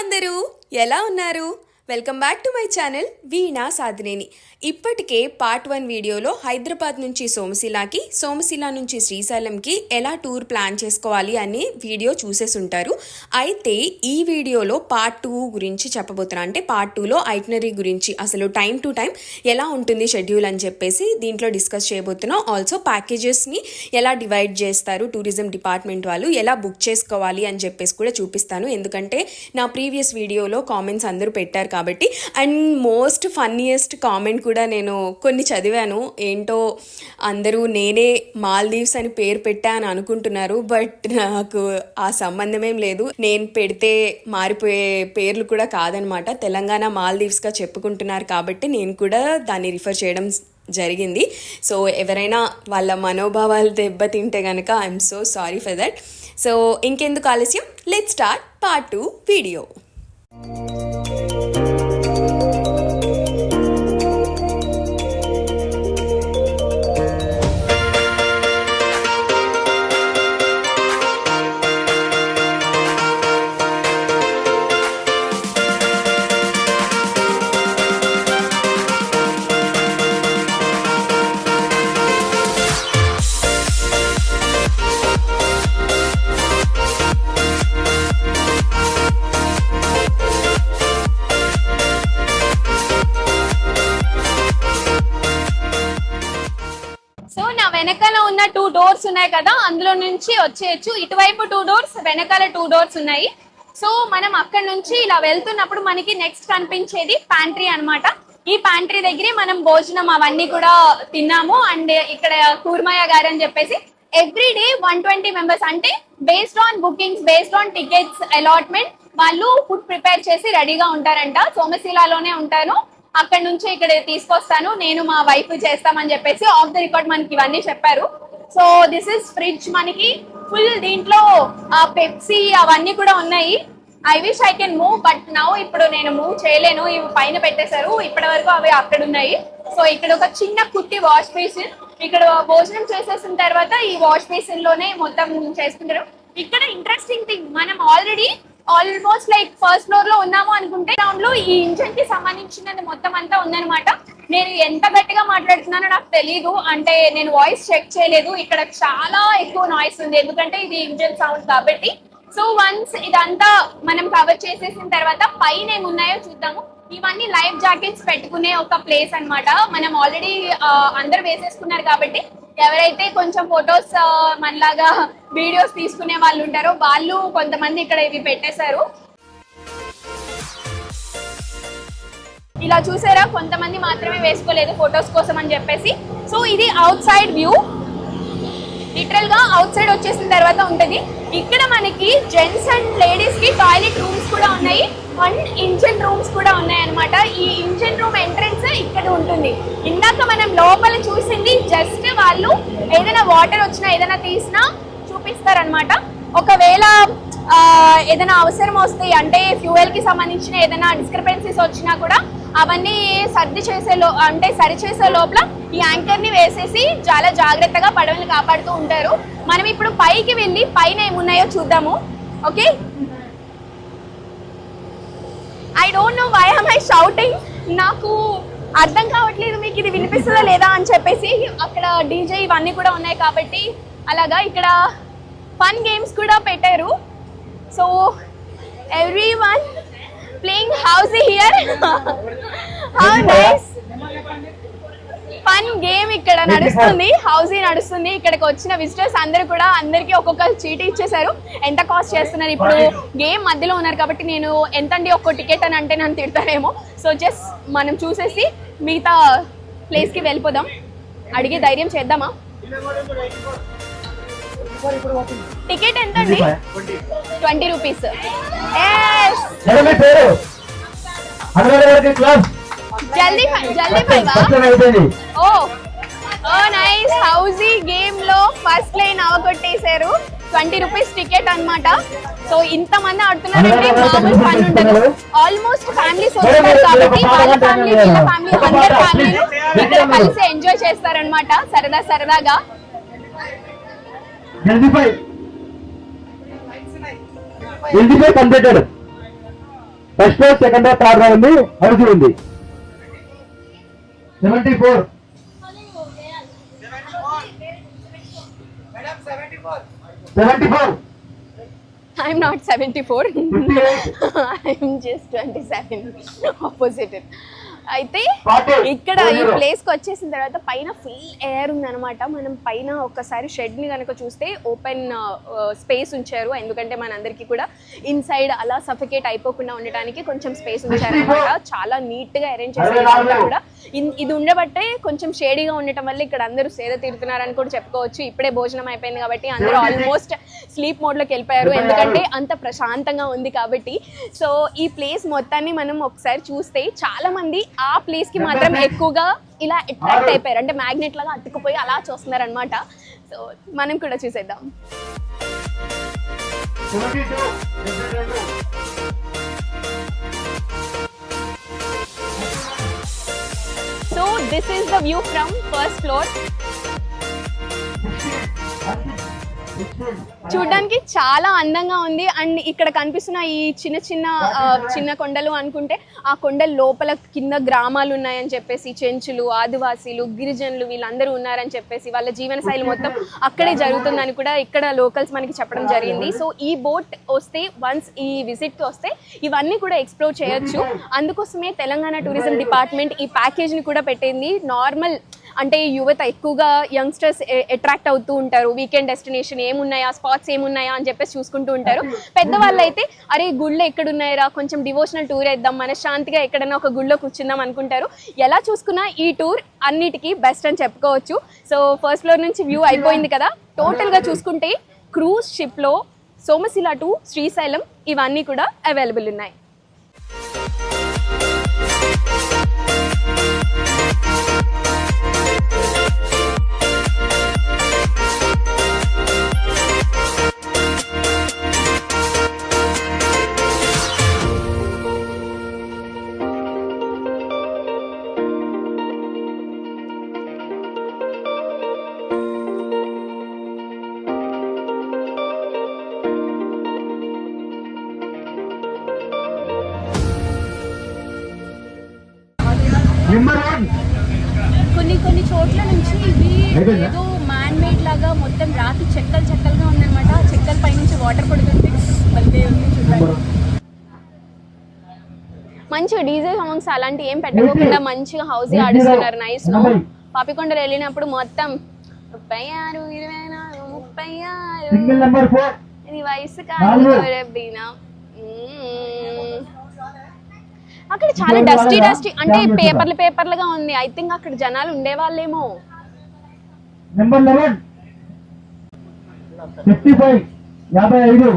అందరూ ఎలా ఉన్నారు? Welcome back to my channel Veena Sadhineni. ఇప్పటికే పార్ట్ 1 వీడియోలో హైదరాబాద్ నుంచి సోమశిలాకి, సోమశిల నుంచి శ్రీశైలంకి ఎలా టూర్ ప్లాన్ చేసుకోవాలి అని వీడియో చూసేసి ఉంటారు. అయితే ఈ వీడియోలో పార్ట్ 2 గురించి చెప్పబోతున్నా. అంటే పార్ట్ 2లో ఐటినరీ గురించి, అసలు టైం టు టైం ఎలా ఉంటుంది షెడ్యూల్ అని చెప్పేసి దీంట్లో డిస్కస్ చేయబోతున్నాం. ఆల్సో ప్యాకేజెస్ని ఎలా డివైడ్ చేస్తారు టూరిజం డిపార్ట్మెంట్ వాళ్ళు, ఎలా బుక్ చేసుకోవాలి అని చెప్పేసి కూడా చూపిస్తాను. ఎందుకంటే నా ప్రీవియస్ వీడియోలో కామెంట్స్ అందరూ పెట్టారు కాబట్టి. అండ్ మోస్ట్ ఫన్నీయెస్ట్ కామెంట్ కూడా నేను కొన్ని చదివాను. ఏంటో అందరూ నేనే మాల్దీవ్స్ అని పేరు పెట్టా అని అనుకుంటున్నారు, బట్ నాకు ఆ సంబంధమేం లేదు. నేను పెడితే మారిపోయే పేర్లు కూడా కాదనమాట. తెలంగాణ మాల్దీవ్స్గా చెప్పుకుంటున్నారు కాబట్టి నేను కూడా దాన్ని రిఫర్ చేయడం జరిగింది. సో ఎవరైనా వాళ్ళ మనోభావాలు దెబ్బతింటే కనుక I'm so sorry for that. So ఇంకెందుకు ఆలస్యం, లెట్స్ స్టార్ట్ పార్ట్ 2 వీడియో. వెనకాల ఉన్న 2 డోర్స్ ఉన్నాయి కదా, అందులో నుంచి వచ్చేయచ్చు. ఇటువైపు 2 డోర్స్, వెనకాల 2 డోర్స్ ఉన్నాయి. సో మనం అక్కడ నుంచి ఇలా వెళ్తున్నప్పుడు మనకి నెక్స్ట్ కనిపించేది ప్యాంట్రీ అన్నమాట. ఈ ప్యాంట్రీ దగ్గరే మనం భోజనం అవన్నీ కూడా తిన్నాము. అండ్ ఇక్కడ కూర్మయ్య గారు అని చెప్పేసి ఎవ్రీ డే 120 మెంబర్స్, అంటే based on bookings, based on tickets allotment వాళ్ళు ఫుడ్ ప్రిపేర్ చేసి రెడీగా ఉంటారంట. సోమశిలాలోనే ఉంటాను, అక్కడ నుంచి ఇక్కడ తీసుకొస్తాను, నేను మా వైఫ్ చేస్తామని చెప్పేసి ఆఫ్ ద రికార్డ్ మనకి ఇవన్నీ చెప్పారు. సో దిస్ ఇస్ ఫ్రిడ్జ్, మనకి ఫుల్ దీంట్లో పెప్సీ అవన్నీ కూడా ఉన్నాయి. I wish I can move, but now ఇప్పుడు నేను మూవ్ చేయలేను, ఇవి పైన పెట్టేశారు. ఇప్పటి వరకు అవి అక్కడ ఉన్నాయి. సో ఇక్కడ ఒక చిన్న కుట్టి వాష్ బేసిన్, ఇక్కడ భోజనం చేసేసిన తర్వాత ఈ వాష్ బేసిన్ లోనే మొత్తం చేసుకుంటారు. ఇక్కడ ఇంట్రెస్టింగ్ థింగ్, మనం ఆల్మోస్ట్ లైక్ ఫస్ట్ ఫ్లోర్ లో ఉన్నాము అనుకుంటే గ్రౌండ్ లో ఈ ఇంజన్ కి సంబంధించినది మొత్తం అంతా ఉందన్నమాట. నేను ఎంత గట్టిగా మాట్లాడుతున్నానో నాకు తెలీదు, అంటే నేను వాయిస్ చెక్ చేయలేదు. ఇక్కడ చాలా ఎక్కువ నాయిస్ ఉంది, ఎందుకంటే ఇది ఇంజన్ సౌండ్ కాబట్టి. సో వన్స్ ఇదంతా మనం కవర్ చేసేసిన తర్వాత పైన ఏమున్నాయో చూద్దాము. ఇవన్నీ లైఫ్ జాకెట్స్ పెట్టుకునే ఒక ప్లేస్ అన్నమాట. మనం ఆల్రెడీ అందరు వేసేసుకున్నారు కాబట్టి ఎవరైతే కొంచెం ఫొటోస్ మనలాగా వీడియోస్ తీసుకునే వాళ్ళు ఉంటారో వాళ్ళు కొంతమంది ఇక్కడ ఇవి పెట్టేశారు. ఇలా చూసారా, కొంతమంది మాత్రమే వేసుకోలేదు ఫొటోస్ కోసం అని చెప్పేసి. సో ఇది అవుట్ సైడ్ వ్యూ, లిటరల్ గా అవుట్ సైడ్ వచ్చేసిన తర్వాత ఉంటది. ఇక్కడ మనకి జెంట్స్ అండ్ లేడీస్ కి టాయిలెట్ రూమ్స్ కూడా ఉన్నాయి, అండ్ ఇంజన్ రూమ్స్ కూడా ఉన్నాయి అనమాట. ఈ ఇంజన్ రూమ్ ఎంట్రన్స్ ఇక్కడ ఉంటుంది. ఇందాక మనం లోపల చూసింది జస్ట్ వాళ్ళు ఏదైనా వాటర్ వచ్చినా ఏదైనా తీసినా చూపిస్తారనమాట. ఒకవేళ ఏదైనా అవసరం వస్తే, అంటే ఫ్యూయల్ కి సంబంధించిన ఏదైనా డిస్క్రిపెన్సీస్ వచ్చినా కూడా అవన్నీ సరిచేసే లోపల ఈ యాంకర్ ని వేసేసి చాలా జాగ్రత్తగా పడవని కాపాడుతూ ఉంటారు. మనం ఇప్పుడు పైకి వెళ్ళి పైన ఏమున్నాయో చూద్దాము. Okay, I don't know why am I shouting, నాకు అర్థం కావట్లేదు మీకు ఇది వినిపిస్తుందా లేదా అని చెప్పేసి. అక్కడ డీజే ఇవన్నీ కూడా ఉన్నాయి కాబట్టి అలాగా. ఇక్కడ ఫన్ గేమ్స్ కూడా పెట్టారు. So everyone playing housie here. How nice, fun game ఇక్కడ నడుస్తుంది, హౌసీ నడుస్తుంది. ఇక్కడికి వచ్చిన విజిటర్స్ అందరూ కూడా అందరికీ ఒక్కొక్క చీటీ ఇచ్చేసారు. ఎంత కాస్ట్ చేస్తున్నారు, ఇప్పుడు గేమ్ మధ్యలో ఉన్నారు కాబట్టి నేను ఎంతండి ఒక్కో టికెట్ అని అంటే నన్ను తిడతారేమో. సో జస్ట్ మనం చూసేసి మిగతా ప్లేస్కి వెళ్ళిపోదాం. అడిగే ధైర్యం చేద్దామా? టికెట్ ఎంత అండి? 20 రూపీస్. జల్దీ ఓ నైస్, హౌసీ గేమ్ లో ఫస్ట్ లైన్ అవగొట్టేశారు. 20 రూపీస్ టికెట్ అన్నమాట. సో ఇంత మంది ఆడుతున్నారంటే మామూలు పని ఉండదు. ఆల్మోస్ట్ ఫ్యామిలీస్ వస్తున్నారు కాబట్టి వాళ్ళ ఫ్యామిలీ, వీళ్ళ ఫ్యామిలీ, అందరి ఫ్యామిలీలు ఇక్కడ కలిసి ఎంజాయ్ చేస్తారనమాట సరదాగా. Completed first road, second road, third road ఉంది, హౌస్ ఉంది. 74 74 I'm not 74. 58 I'm just 27 opposite. అయితే 40 ఇక్కడ ఈ ప్లేస్ కి వచ్చేసిన తర్వాత పైన ఫుల్ ఎయిర్ ఉంది అనమాట. మనం పైన ఒక్కసారి షెడ్ ని కనుక చూస్తే ఓపెన్ స్పేస్ ఉంచారు, ఎందుకంటే మనందరికీ కూడా ఇన్సైడ్ అలా సఫికేట్ అయిపోకుండా ఉండడానికి కొంచెం స్పేస్ ఉంచారు అనమాట. చాలా నీట్ గా అరేంజ్ చేశారు కూడా. ఇది ఉండబట్టే కొంచెం షేడీగా ఉండటం వల్ల ఇక్కడ అందరూ సేద తీరుతున్నారని కూడా చెప్పుకోవచ్చు. ఇప్పుడే భోజనం అయిపోయింది కాబట్టి అందరూ ఆల్మోస్ట్ స్లీప్ మోడ్ లోకి వెళ్ళిపోయారు, ఎందుకంటే అంత ప్రశాంతంగా ఉంది కాబట్టి. సో ఈ ప్లేస్ మొత్తాన్ని మనం ఒకసారి చూస్తే చాలా మంది ఆ ప్లేస్ కి మాత్రం ఎక్కువగా ఇలా అట్రాక్ట్ అయిపోయారు, అంటే మ్యాగ్నెట్ లాగా అతుక్కుపోయి అలా చూస్తున్నారు అనమాట. సో మనం కూడా చూసేద్దాం. 72 so this is the view from first floor. చూడడానికి చాలా అందంగా ఉంది. అండ్ ఇక్కడ కనిపిస్తున్న ఈ చిన్న కొండలు అనుకుంటే ఆ కొండల లోపల కింద గ్రామాలు ఉన్నాయని చెప్పేసి, చెంచులు, ఆదివాసీలు, గిరిజనులు వీళ్ళందరూ ఉన్నారని చెప్పేసి వాళ్ళ జీవన శైలి మొత్తం అక్కడే జరుగుతుందని కూడా ఇక్కడ లోకల్స్ మనకి చెప్పడం జరిగింది. సో ఈ బోట్ వస్తే వన్స్ ఈ విజిట్ కి వస్తే ఇవన్నీ కూడా ఎక్స్ప్లోర్ చేయొచ్చు. అందుకోసమే తెలంగాణ టూరిజం డిపార్ట్మెంట్ ఈ ప్యాకేజ్ ని కూడా పెట్టింది. నార్మల్ అంటే యువత ఎక్కువగా యంగ్స్టర్స్ అట్రాక్ట్ అవుతూ ఉంటారు, వీకెండ్ డెస్టినేషన్ ఏమున్నాయా, స్పాట్స్ ఏమున్నాయా అని చెప్పేసి చూసుకుంటూ ఉంటారు. పెద్దవాళ్ళు అయితే అరే గుళ్ళు ఎక్కడున్నాయరా, కొంచెం డివోషనల్ టూర్ వేద్దాం, మనశ్శాంతిగా ఎక్కడైనా ఒక గుళ్ళో కూర్చుందాం అనుకుంటారు. ఎలా చూసుకున్నా ఈ టూర్ అన్నిటికీ బెస్ట్ అని చెప్పుకోవచ్చు. సో ఫస్ట్ ఫ్లోర్ నుంచి వ్యూ అయిపోయింది కదా. టోటల్గా చూసుకుంటే క్రూజ్ షిప్లో సోమశిల టు శ్రీశైలం ఇవన్నీ కూడా అవైలబుల్ ఉన్నాయి. నెంబర్ 1 కొన్ని చోట్ల నుంచి ఇవి ఏదో మ్యాన్ మేడ్ లాగా మొత్తం రాతి చెక్కలుగా ఉందన్నమాట. ఆ చెక్కల పై నుంచి వాటర్ పడుతుంటే భలే ఉంది చూడండి. మంచిగా డీజే సాంగ్స్ అలాంటి ఏం పెట్టకుండా మంచిగా హౌస్ ఆడిస్తున్నారు. నైస్. నో పాపికొండలు వెళ్ళినప్పుడు మొత్తం 36, 24, 36 సింగిల్ నెంబర్ 4 ఇది వయసు కాదు. అక్కడ చాలా డస్టీ అంటే పేపర్లుగా ఉంది. ఐ థింక్ అక్కడ జనాలు ఉండేవాళ్ళేమో. నెంబర్ 11 55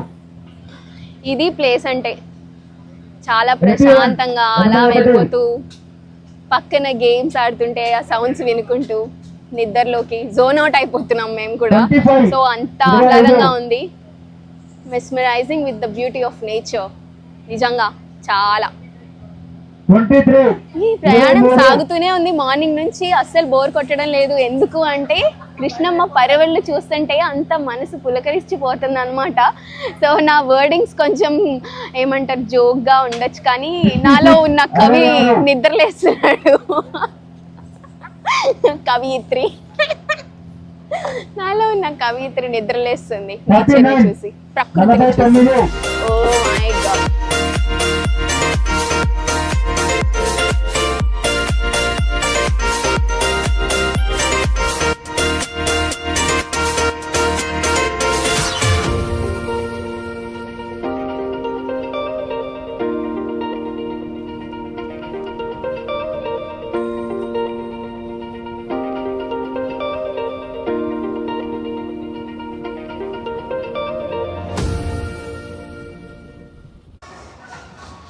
ఇది ప్లేస్ అంటే చాలా ప్రశాంతంగా అలా వెళ్ళిపోతూ పక్కన గేమ్స్ ఆడుతుంటే ఆ సౌండ్స్ వినుకుంటూ నిద్రలోకి జోన్ అవుట్ అయిపోతున్నాం మేము కూడా. సో అంత ఆహ్లాదంగా ఉంది. Mesmerising with the beauty of nature. నిజంగా చాలా. 23 ఈ ప్రయాణం సాగుతూనే ఉంది మార్నింగ్ నుంచి, అస్సలు బోర్ కొట్టడం లేదు. ఎందుకు అంటే కృష్ణమ్మ పరవళ్ళు చూస్తుంటే అంత మనసు పులకరించిపోతుంది అనమాట. సో నా వర్డింగ్స్ కొంచెం ఏమంటారు జోక్గా ఉండొచ్చు, కానీ నాలో ఉన్న కవి నిద్రలేస్తున్నాడు. కవియిత్రి నాలో ఉన్న కవియిత్రి నిద్రలేస్తుంది నేచర్ని చూసి, ప్రకృతిని చూసి. Oh my God.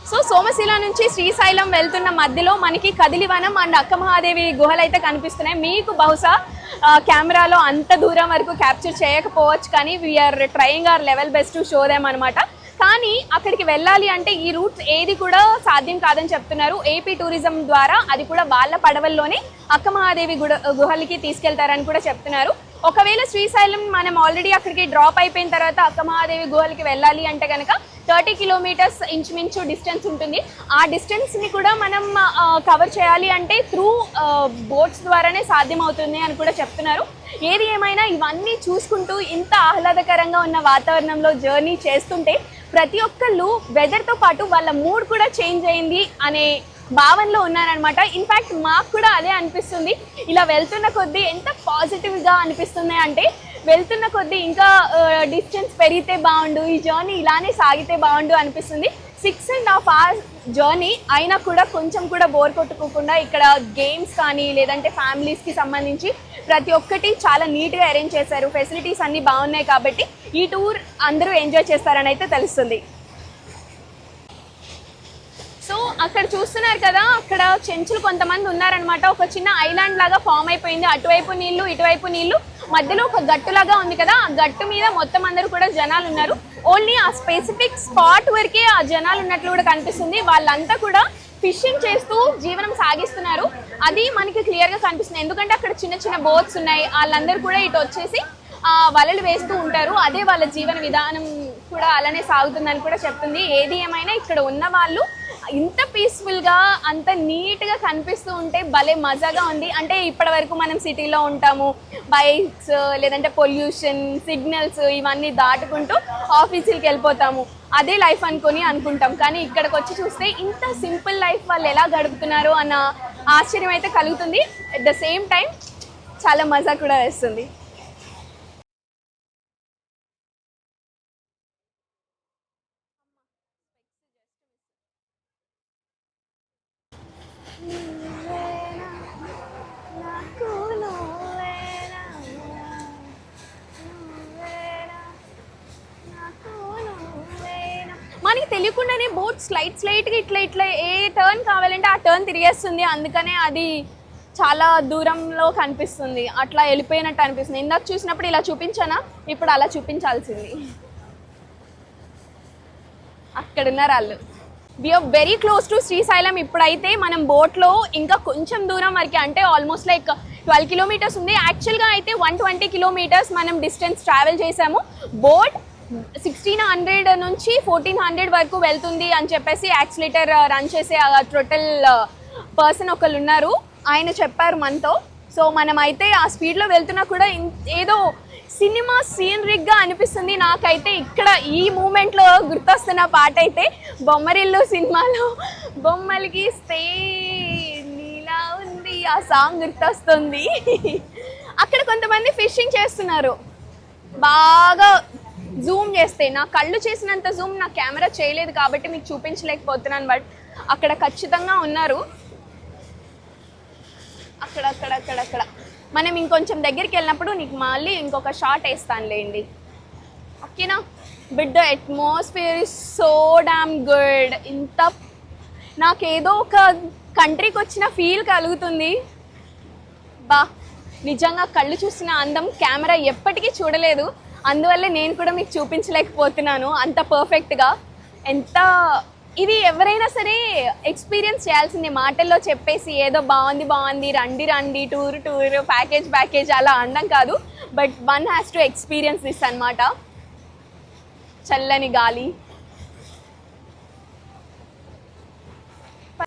So Somasila నుంచి శ్రీశైలం వెళ్తున్న మధ్యలో మనకి కదిలివనం అండ్ అక్కమహాదేవి గుహలు అయితే కనిపిస్తున్నాయి. మీకు బహుశా కెమెరాలో అంత దూరం వరకు క్యాప్చర్ చేయకపోవచ్చు, కానీ we're trying our level best to show them అనమాట. కానీ అక్కడికి వెళ్ళాలి అంటే ఈ రూట్ ఏది కూడా సాధ్యం కాదని చెప్తున్నారు. ఏపీ టూరిజం ద్వారా అది కూడా వాళ్ళ పడవల్లోనే అక్కమహాదేవి గుహలకి తీసుకెళ్తారని కూడా చెప్తున్నారు. ఒకవేళ శ్రీశైలం మనం ఆల్రెడీ అక్కడికి డ్రాప్ అయిపోయిన తర్వాత అక్కమహాదేవి గుహలకి వెళ్ళాలి అంటే కనుక 30 కిలోమీటర్స్ ఇంచుమించు డిస్టెన్స్ ఉంటుంది. ఆ డిస్టెన్స్ని కూడా మనం కవర్ చేయాలి అంటే త్రూ బోట్స్ ద్వారానే సాధ్యమవుతుంది అని కూడా చెప్తున్నారు. ఏది ఏమైనా ఇవన్నీ చూసుకుంటూ ఇంత ఆహ్లాదకరంగా ఉన్న వాతావరణంలో జర్నీ చేస్తుంటే ప్రతి ఒక్కళ్ళు వెదర్తో పాటు వాళ్ళ మూడ్ కూడా చేంజ్ అయింది అనే భావనలో ఉన్నారనమాట. ఇన్ఫ్యాక్ట్ మాకు కూడా అదే అనిపిస్తుంది. ఇలా వెళ్తున్న కొద్దీ ఎంత పాజిటివ్గా అనిపిస్తుంది అంటే వెళ్తున్న కొద్దీ ఇంకా డిస్టెన్స్ పెరిగితే బాగుండు, ఈ జర్నీ ఇలానే సాగితే బాగుండు అనిపిస్తుంది. 6.5 hours జర్నీ అయినా కూడా కొంచెం కూడా బోర్ కొట్టుకోకుండా ఇక్కడ గేమ్స్ కానీ లేదంటే ఫ్యామిలీస్కి సంబంధించి ప్రతి ఒక్కటి చాలా నీట్గా అరేంజ్ చేశారు. ఫెసిలిటీస్ అన్నీ బాగున్నాయి కాబట్టి ఈ టూర్ అందరూ ఎంజాయ్ చేస్తారని అయితే తెలుస్తుంది. సో అక్కడ చూస్తున్నారు కదా, అక్కడ చెంచులు కొంతమంది ఉన్నారనమాట. ఒక చిన్న ఐలాండ్ లాగా ఫామ్ అయిపోయింది. అటువైపు నీళ్లు ఇటువైపు నీళ్లు, మధ్యలో ఒక గట్టులాగా ఉంది కదా, ఆ గట్టు మీద మొత్తం అందరూ కూడా జనాలు ఉన్నారు. ఓన్లీ ఆ స్పెసిఫిక్ స్పాట్ వరకే ఆ జనాలు ఉన్నట్లు కూడా కనిపిస్తుంది. వాళ్ళంతా కూడా ఫిషింగ్ చేస్తూ జీవనం సాగిస్తున్నారు. అది మనకి క్లియర్గా కనిపిస్తుంది. ఎందుకంటే అక్కడ చిన్న చిన్న బోట్స్ ఉన్నాయి. వాళ్ళందరూ కూడా ఇటు వచ్చేసి వలలు వేస్తూ ఉంటారు. అదే వాళ్ళ జీవన విధానం కూడా అలానే సాగుతుందని కూడా చెప్తుంది. ఏది ఏమైనా ఇక్కడ ఉన్న వాళ్ళు ఇంత పీస్ఫుల్గా అంత నీట్గా కనిపిస్తూ ఉంటే భలే మజాగా ఉంది. అంటే ఇప్పటి వరకు మనం సిటీలో ఉంటాము, బైక్స్ లేదంటే పొల్యూషన్, సిగ్నల్స్ ఇవన్నీ దాటుకుంటూ ఆఫీసులకి వెళ్ళిపోతాము, అదే లైఫ్ అనుకుంటాం. కానీ ఇక్కడికి వచ్చి చూస్తే ఇంత సింపుల్ లైఫ్ వాళ్ళు ఎలా గడుపుతున్నారు అన్న ఆశ్చర్యం అయితే కలుగుతుంది. అట్ ద సేమ్ టైం చాలా మజా కూడా వేస్తుంది. మనకి తెలియకుండానే బోట్ స్లైట్గా ఇట్లా ఏ టర్న్ కావాలంటే ఆ టర్న్ తిరిగేస్తుంది. అందుకనే అది చాలా దూరంలో కనిపిస్తుంది, అట్లా వెళ్ళిపోయినట్టు అనిపిస్తుంది. ఇందాక చూసినప్పుడు ఇలా చూపించానా, ఇప్పుడు అలా చూపించాల్సింది. అక్కడున్నారు వాళ్ళు. We're very close to Srisailam. ఇప్పుడైతే మనం బోట్లో ఇంకా కొంచెం దూరం వరకు, అంటే ఆల్మోస్ట్ లైక్ 12 kilometers ఉంది. యాక్చువల్గా అయితే 120 kilometers మనం డిస్టెన్స్ ట్రావెల్ చేసాము. బోట్ 1600 నుంచి 1400 వరకు వెళ్తుంది అని చెప్పేసి యాక్సిలేటర్ రన్ చేసే టోటల్ పర్సన్ ఒకళ్ళు ఉన్నారు, ఆయన చెప్పారు మనతో. సో మనం అయితే ఆ స్పీడ్లో వెళ్తున్నా కూడా ఏదో సినిమా సీనరీగా అనిపిస్తుంది నాకైతే. ఇక్కడ ఈ మూమెంట్లో గుర్తొస్తున్న పాట అయితే బొమ్మరిల్లు సినిమాలో బొమ్మలకి స్టే నీలా ఉంది ఆ సాంగ్ గుర్తొస్తుంది. అక్కడ కొంతమంది ఫిషింగ్ చేస్తున్నారు. బాగా జూమ్ చేస్తే, నా కళ్ళు చేసినంత జూమ్ నా కెమెరా చేయలేదు కాబట్టి మీకు చూపించలేకపోతున్నాను, బట్ అక్కడ ఖచ్చితంగా ఉన్నారు. అక్కడ మనం ఇంకొంచెం దగ్గరికి వెళ్ళినప్పుడు నీకు మళ్ళీ ఇంకొక షాట్ వేస్తానులేండి, ఓకేనా? But the atmosphere is so damn good. ఇంత నాకేదో ఒక కంట్రీకి వచ్చిన ఫీల్ కలుగుతుంది. నిజంగా కళ్ళు చూసిన అందం కెమెరా ఎప్పటికీ చూడలేదు, అందువల్లే నేను కూడా మీకు చూపించలేకపోతున్నాను అంత పర్ఫెక్ట్గా. ఎంత ఇది ఎవరైనా సరే ఎక్స్పీరియన్స్ చేయాల్సిందే. మాటల్లో చెప్పేసి ఏదో బాగుంది రండి టూర్ ప్యాకేజ్ అలా అనడం కాదు, but one has to experience this అన్నమాట. చల్లని గాలి.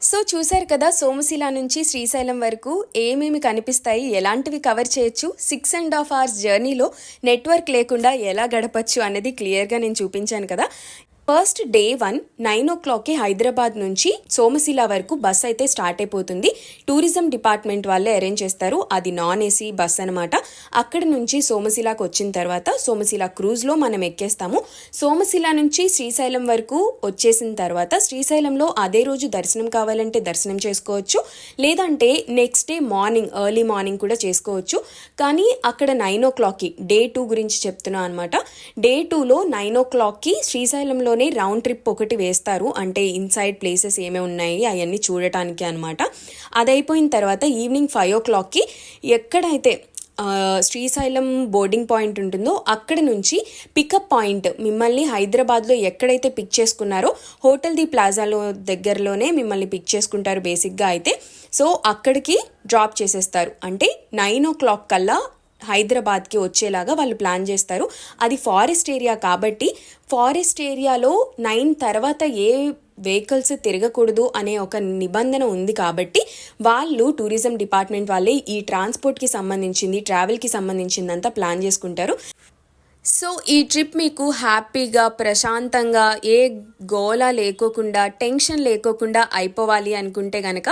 సో చూశారు కదా, సోమశిల నుంచి శ్రీశైలం వరకు ఏమేమి కనిపిస్తాయి, ఎలాంటివి కవర్ చేయొచ్చు, 6.5 hours జర్నీలో నెట్వర్క్ లేకుండా ఎలా గడపచ్చు అనేది క్లియర్గా నేను చూపించాను కదా. ఫస్ట్ డే 1 9 o'clockకి హైదరాబాద్ నుంచి సోమశిల వరకు బస్ అయితే స్టార్ట్ అయిపోతుంది. టూరిజం డిపార్ట్మెంట్ వాళ్ళే అరేంజ్ చేస్తారు. అది నాన్ ఏసీ బస్ అనమాట. అక్కడ నుంచి సోమశిలకు వచ్చిన తర్వాత సోమశిల క్రూజ్లో మనం ఎక్కేస్తాము. సోమశిల నుంచి శ్రీశైలం వరకు వచ్చేసిన తర్వాత శ్రీశైలంలో అదే రోజు దర్శనం కావాలంటే దర్శనం చేసుకోవచ్చు, లేదంటే next day morning early morning కూడా చేసుకోవచ్చు. కానీ అక్కడ 9 o'clockకి డే 2 గురించి చెప్తున్నా అనమాట. డే 2లో 9 o'clockకి శ్రీశైలంలో రౌండ్ ట్రిప్ ఒకటి వేస్తారు, అంటే ఇన్సైడ్ ప్లేసెస్ ఏమేమి ఉన్నాయి అవన్నీ చూడటానికి అనమాట. అది అయిపోయిన తర్వాత ఈవినింగ్ 5 o'clockకి ఎక్కడైతే శ్రీశైలం బోర్డింగ్ పాయింట్ ఉంటుందో అక్కడ నుంచి పికప్ పాయింట్, మిమ్మల్ని హైదరాబాద్లో ఎక్కడైతే పిక్ చేసుకున్నారో హోటల్ ది ప్లాజాలో దగ్గరలోనే మిమ్మల్ని పిక్ చేసుకుంటారు బేసిక్గా అయితే. సో అక్కడికి డ్రాప్ చేసేస్తారు. అంటే 9 o'clock కల్లా హైదరాబాద్కి వచ్చేలాగా వాళ్ళు ప్లాన్ చేస్తారు. అది ఫారెస్ట్ ఏరియా కాబట్టి ఫారెస్ట్ ఏరియాలో 9 తర్వాత ఏ వెహికల్స్ తిరగకూడదు అనే ఒక నిబంధన ఉంది కాబట్టి వాళ్ళు టూరిజం డిపార్ట్మెంట్ వాళ్ళే ఈ ట్రాన్స్పోర్ట్కి సంబంధించింది, ట్రావెల్కి సంబంధించిందంతా ప్లాన్ చేసుకుంటారు. సో ఈ ట్రిప్ మీకు హ్యాపీగా, ప్రశాంతంగా, ఏ గోల లేకోకుండా, టెన్షన్ లేకోకుండా అయిపోవాలి అనుకుంటే కనుక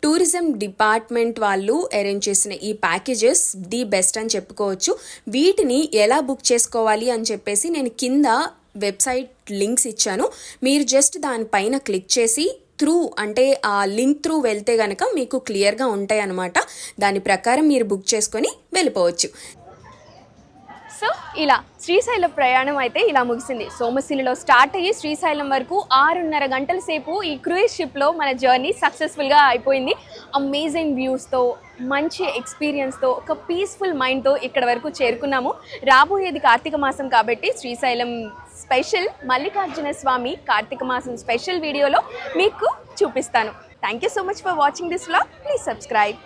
టూరిజం డిపార్ట్మెంట్ వాళ్ళు అరేంజ్ చేసిన ఈ ప్యాకేజెస్ ది బెస్ట్ అని చెప్పుకోవచ్చు. వీటిని ఎలా బుక్ చేసుకోవాలి అని చెప్పేసి నేను కింద వెబ్సైట్ లింక్స్ ఇచ్చాను. మీరు జస్ట్ దానిపైన క్లిక్ చేసి అంటే ఆ లింక్ త్రూ వెళ్తే కనుక మీకు క్లియర్గా ఉంటాయి అన్నమాట. దాని ప్రకారం మీరు బుక్ చేసుకొని వెళ్ళిపోవచ్చు. సో ఇలా శ్రీశైలం ప్రయాణం అయితే ఇలా ముగిసింది. సోమశిలలో స్టార్ట్ అయ్యి శ్రీశైలం వరకు 6.5 గంటల సేపు ఈ క్రూయిజ్ షిప్లో మన జర్నీ సక్సెస్ఫుల్గా అయిపోయింది. అమేజింగ్ వ్యూస్తో, మంచి ఎక్స్పీరియన్స్తో, ఒక పీస్ఫుల్ మైండ్తో ఇక్కడ వరకు చేరుకున్నాము. రాబోయేది కార్తీక మాసం కాబట్టి శ్రీశైలం స్పెషల్ మల్లికార్జున స్వామి కార్తీక మాసం స్పెషల్ వీడియోలో మీకు చూపిస్తాను. Thank you so much for watching this vlog. Please subscribe.